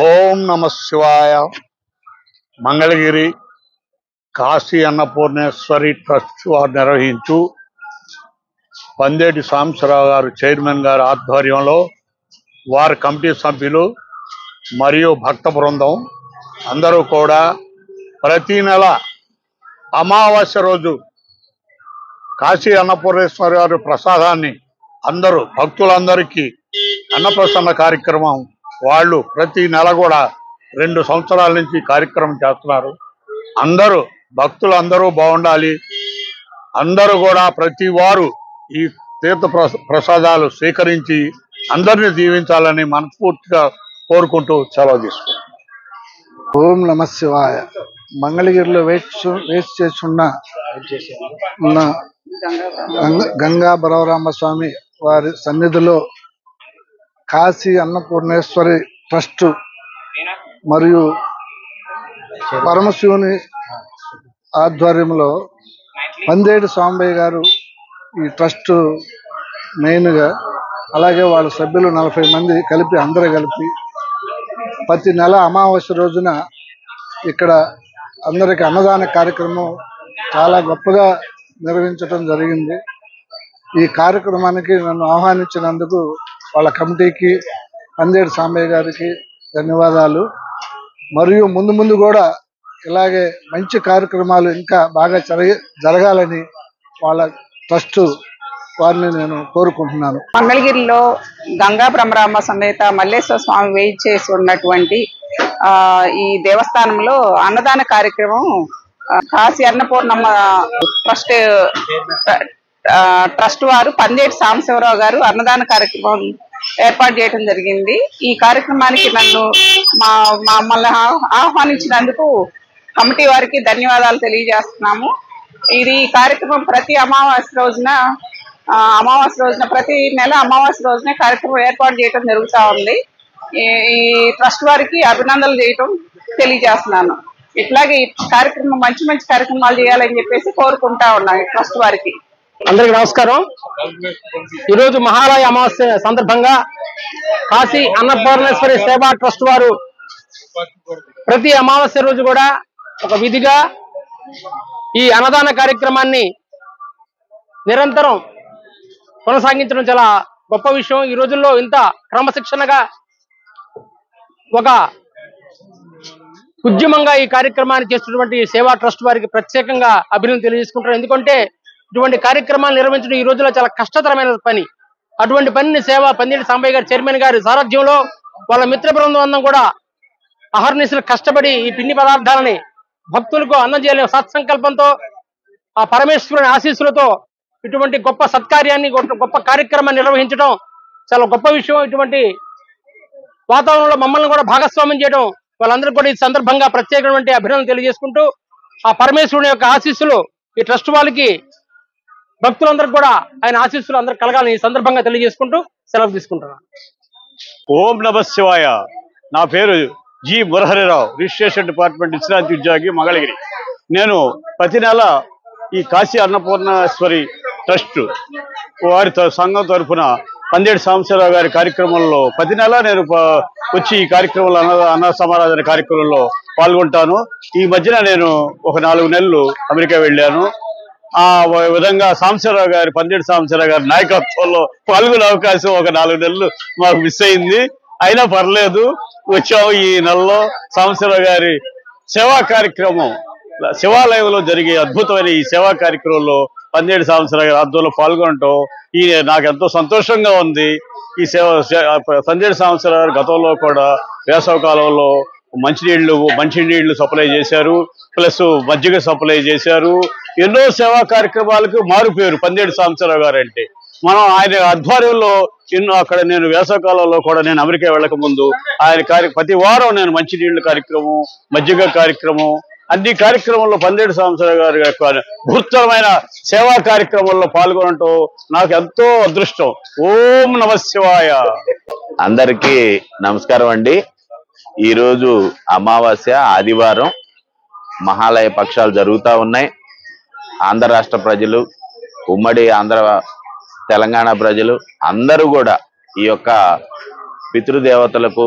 ఓం నమ శివాయ. మంగళగిరి కాశీ అన్నపూర్ణేశ్వరి ట్రస్ట్ వారు నిర్వహించు పందేటి సాంబశివరావు గారు చైర్మన్ గారి ఆధ్వర్యంలో వారి కమిటీ సభ్యులు మరియు భక్త బృందం అందరూ కూడా ప్రతి నెల అమావాస్య రోజు కాశీ అన్నపూర్ణేశ్వరి గారి ప్రసాదాన్ని అందరూ భక్తులందరికీ అన్నప్రసన్న కార్యక్రమం వాళ్ళు ప్రతి నెల కూడా 2 సంవత్సరాల నుంచి కార్యక్రమం చేస్తున్నారు. అందరూ భక్తులు అందరూ బాగుండాలి, అందరూ కూడా ప్రతి వారు ఈ తీర్థ ప్రసాదాలు స్వీకరించి అందరినీ దీవించాలని మనస్ఫూర్తిగా కోరుకుంటూ సెలవు తీసుకుంటాం. ఓం నమ శివాయ. మంగళగిరిలో వేచి చేస్తున్న గంగా బలవరామ స్వామి వారి సన్నిధిలో కాశీ అన్నపూర్ణేశ్వరి ట్రస్ట్ మరియు పరమశివుని ఆధ్వర్యంలో పందేటి సాంబయ్య గారు ఈ ట్రస్ట్ మెయిన్గా, అలాగే వాళ్ళ సభ్యులు 40 మంది కలిపి అందరూ కలిపి ప్రతి నెల అమావాస్య రోజున ఇక్కడ అందరికి అన్నదాన కార్యక్రమం చాలా గొప్పగా నిర్వహించడం జరిగింది. ఈ కార్యక్రమానికి నన్ను ఆహ్వానించినందుకు వాళ్ళ కమిటీకి, పందేటి సాంబయ్య గారికి ధన్యవాదాలు. మరియు ముందు కూడా ఇలాగే మంచి కార్యక్రమాలు ఇంకా బాగా జరగాలని వాళ్ళ ట్రస్ట్ వారిని నేను కోరుకుంటున్నాను. మంగళగిరిలో గంగా బ్రహ్మరామ సమేత మల్లేశ్వర స్వామి వేయి చేసి ఉన్నటువంటి ఈ దేవస్థానంలో అన్నదాన కార్యక్రమం కాశీ అన్నపూర్ణమ్మ ట్రస్ట్ వారు పందేటి సాంబశివరావు గారు అన్నదాన కార్యక్రమం ఏర్పాటు చేయడం జరిగింది. ఈ కార్యక్రమానికి నన్ను మమ్మల్ని ఆహ్వానించినందుకు కమిటీ వారికి ధన్యవాదాలు తెలియజేస్తున్నాము. ఇది కార్యక్రమం ప్రతి అమావాస్య రోజున ప్రతి నెల అమావాస్య రోజున కార్యక్రమం ఏర్పాటు చేయడం జరుగుతూ ఉంది. ఈ ట్రస్ట్ వారికి అభినందనలు చేయటం తెలియజేస్తున్నాను. ఇట్లాగే ఈ కార్యక్రమం మంచి కార్యక్రమాలు చేయాలని చెప్పేసి కోరుకుంటా ఉన్నాను ట్రస్ట్ వారికి. అందరికి నమస్కారం. ఈరోజు మహాలయ అమావాస్య సందర్భంగా కాశీ అన్నపూర్ణేశ్వరి సేవా ట్రస్ట్ వారు ప్రతి అమావాస్య రోజు కూడా ఒక విధిగా ఈ అన్నదాన కార్యక్రమాన్ని నిరంతరం కొనసాగించడం చాలా గొప్ప విషయం. ఈ రోజుల్లో ఇంత క్రమశిక్షణగా ఒక ఉద్యమంగా ఈ కార్యక్రమాన్ని చేస్తున్నటువంటి సేవా ట్రస్ట్ వారికి ప్రత్యేకంగా అభినందనలు తెలియజేసుకుంటున్నారు. ఎందుకంటే ఇటువంటి కార్యక్రమాలు నిర్వహించడం ఈ రోజుల్లో చాలా కష్టతరమైన పని. అటువంటి పనిని పందేటి సాంబయ్య గారు చైర్మన్ గారి సారథ్యంలో వాళ్ళ మిత్ర బృందం అందం కూడా అహర్నిశలు కష్టపడి ఈ పిండి పదార్థాలని భక్తులకు అందజేయాలనే సత్సంకల్పంతో ఆ పరమేశ్వరుని ఆశీస్సులతో ఇటువంటి గొప్ప సత్కార్యాన్ని, గొప్ప కార్యక్రమాన్ని నిర్వహించడం చాలా గొప్ప విషయం. ఇటువంటి వాతావరణంలో మమ్మల్ని కూడా భాగస్వామ్యం చేయడం వాళ్ళందరికీ కూడా ఈ సందర్భంగా ప్రత్యేకమైన అభినందనలు తెలియజేసుకుంటూ ఆ పరమేశ్వరుని యొక్క ఆశీస్సులు ఈ ట్రస్ట్ వాళ్ళకి, భక్తులందరికీ కూడా ఆయన ఆశీస్సులు అందరూ కలగాలని ఈ సందర్భంగా తెలియజేసుకుంటూ సెలవు తీసుకుంటున్నాను. ఓం నమ శివాయ. నా పేరు జి మురహరిరావు, రిజిస్ట్రేషన్ డిపార్ట్మెంట్ విశ్రాంతి ఉద్యోగి, మంగళగిరి. నేను ప్రతి నెల ఈ కాశీ అన్నపూర్ణేశ్వరి ట్రస్ట్ వారి సంఘం తరఫున పందేటి సాంబశివరావు గారి కార్యక్రమంలో ప్రతి నెల నేను వచ్చి ఈ కార్యక్రమంలో అన్న సమారాధన కార్యక్రమంలో పాల్గొంటాను. ఈ మధ్యన నేను ఒక 4 నెలలు అమెరికా వెళ్ళాను. ఆ విధంగా సాంబశివరావు గారి, పందేటి సాంబశివరావు గారి నాయకత్వంలో పాల్గొనే అవకాశం ఒక 4 నెలలు మాకు మిస్ అయింది. అయినా పర్లేదు, వచ్చాము. ఈ నెలలో సాంబశివరావు గారి సేవా కార్యక్రమం, శివాలయంలో జరిగే అద్భుతమైన ఈ సేవా కార్యక్రమంలో పందేటి సాంబశివరావు గారి ఆధ్వర్యంలో పాల్గొనటం నాకు ఎంతో సంతోషంగా ఉంది. ఈ పందేటి సాంబశివరావు గారు గతంలో కూడా వేసవి కాలంలో మంచినీళ్లు సప్లై చేశారు, ప్లస్ మజ్జిగ సప్లై చేశారు. ఎన్నో సేవా కార్యక్రమాలకు మారుపేరు పందేటి సాంబశివరావు గారు అంటే. మనం ఆయన ఆధ్వర్యంలో అక్కడ నేను వేసవకాలంలో కూడా నేను అమెరికా వెళ్ళక ముందు ఆయన ప్రతి వారం నేను మంచినీళ్ళ కార్యక్రమం, మజ్జిగ కార్యక్రమం, అన్ని కార్యక్రమంలో పందేటి సాంబశివరావు గారి యొక్క గురుతరమైన సేవా కార్యక్రమంలో పాల్గొనటం నాకు ఎంతో అదృష్టం. ఓం నమ శివాయ. అందరికీ నమస్కారం అండి. ఈరోజు అమావాస్య, ఆదివారం మహాలయ పక్షాలు జరుగుతూ ఉన్నాయి. ఆంధ్ర రాష్ట్ర ప్రజలు, ఉమ్మడి ఆంధ్ర తెలంగాణ ప్రజలు అందరూ కూడా ఈ యొక్క పితృదేవతలకు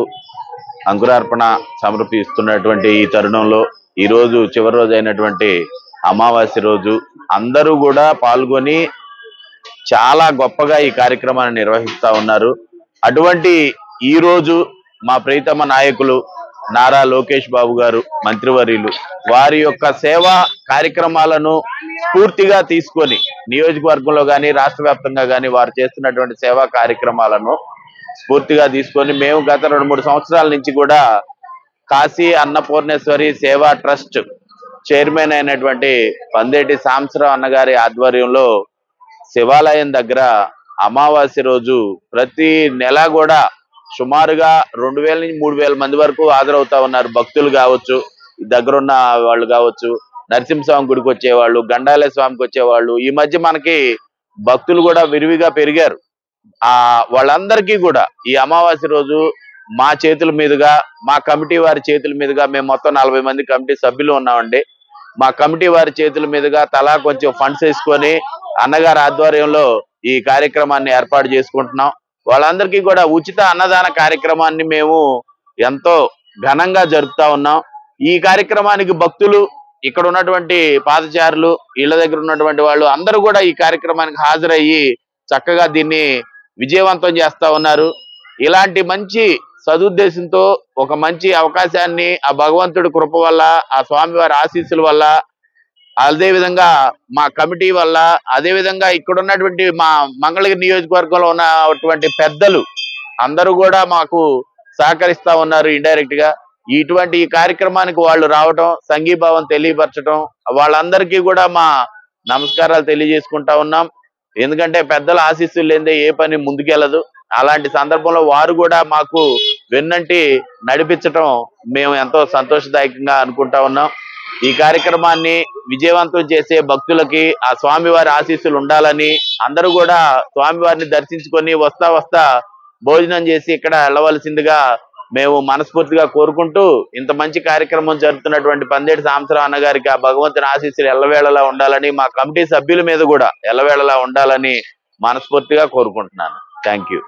అంకురార్పణ సమర్పిస్తున్నటువంటి ఈ తరుణంలో ఈ రోజు చివరి రోజు అయినటువంటి అమావాస్య రోజు అందరూ కూడా పాల్గొని చాలా గొప్పగా ఈ కార్యక్రమాన్ని నిర్వహిస్తా ఉన్నారు. అటువంటి ఈ రోజు మా ప్రియతమ నాయకులు నారా లోకేష్ బాబు గారు మంత్రివర్యులు వారి యొక్క సేవా కార్యక్రమాలను స్ఫూర్తిగా తీసుకొని నియోజకవర్గంలో కానీ రాష్ట్ర వ్యాప్తంగా కానీ వారు చేస్తున్నటువంటి సేవా కార్యక్రమాలను స్ఫూర్తిగా తీసుకొని మేము గత 2-3 సంవత్సరాల నుంచి కూడా కాశీ అన్నపూర్ణేశ్వరి సేవా ట్రస్ట్ చైర్మన్ అయినటువంటి పందేటి సాంబశివరావు అన్నగారి ఆధ్వర్యంలో శివాలయం దగ్గర అమావాస్య రోజు ప్రతి నెల కూడా సుమారుగా 2000 నుంచి 3000 మంది వరకు హాజరవుతా ఉన్నారు. భక్తులు కావచ్చు, దగ్గరున్న వాళ్ళు కావచ్చు, నరసింహస్వామి గుడికి వచ్చేవాళ్ళు, గండాలయ స్వామికి వచ్చేవాళ్ళు. ఈ మధ్య మనకి భక్తులు కూడా విరివిగా పెరిగారు. వాళ్ళందరికీ కూడా ఈ అమావాస్య రోజు మా చేతుల మీదుగా, మా కమిటీ వారి చేతుల మీదుగా, మేము మొత్తం 40 మంది కమిటీ సభ్యులు ఉన్నామండి. మా కమిటీ వారి చేతుల మీదుగా తలా కొంచెం ఫండ్స్ వేసుకొని అన్నగారి ఆధ్వర్యంలో ఈ కార్యక్రమాన్ని ఏర్పాటు చేసుకుంటున్నాం. వాళ్ళందరికీ కూడా ఉచిత అన్నదాన కార్యక్రమాన్ని మేము ఎంతో ఘనంగా జరుపుతా ఉన్నాం. ఈ కార్యక్రమానికి భక్తులు, ఇక్కడ ఉన్నటువంటి పాదచారులు, ఇళ్ల దగ్గర ఉన్నటువంటి వాళ్ళు అందరూ కూడా ఈ కార్యక్రమానికి హాజరయ్యి చక్కగా దీన్ని విజయవంతం చేస్తా ఉన్నారు. ఇలాంటి మంచి సదుద్దేశంతో ఒక మంచి అవకాశాన్ని ఆ భగవంతుడి కృప వల్ల, ఆ స్వామివారి ఆశీస్సుల వల్ల, అదే విధంగా మా కమిటీ వల్ల, అదే విధంగా ఇక్కడ ఉన్నటువంటి మా మంగళగిరి నియోజకవర్గంలో ఉన్నటువంటి పెద్దలు అందరూ కూడా మాకు సహకరిస్తా ఉన్నారు ఇండైరెక్ట్ గా. ఇటువంటి ఈ కార్యక్రమానికి వాళ్ళు రావటం, సంఘీభావం తెలియపరచడం, వాళ్ళందరికీ కూడా మా నమస్కారాలు తెలియజేసుకుంటా ఉన్నాం. ఎందుకంటే పెద్దల ఆశీస్సులు లేదే ఏ పని ముందుకెళ్ళదు. అలాంటి సందర్భంలో వారు కూడా మాకు వెన్నంటి నడిపించటం మేము ఎంతో సంతోషదాయకంగా అనుకుంటా ఉన్నాం. ఈ కార్యక్రమాన్ని విజయవంతం చేసే భక్తులకి ఆ స్వామివారి ఆశీస్సులు ఉండాలని, అందరూ కూడా స్వామివారిని దర్శించుకొని వస్తా భోజనం చేసి ఇక్కడ వెళ్ళవలసిందిగా మేము మనస్ఫూర్తిగా కోరుకుంటూ, ఇంత మంచి కార్యక్రమం జరుపుతున్నటువంటి పందేటి సాంబశివరావు అన్న గారికి ఆ భగవంతుని ఆశీస్సులు ఎల్లవేళలా ఉండాలని, మా కమిటీ సభ్యుల మీద కూడా ఎల్లవేళలా ఉండాలని మనస్ఫూర్తిగా కోరుకుంటున్నాను. Thank you.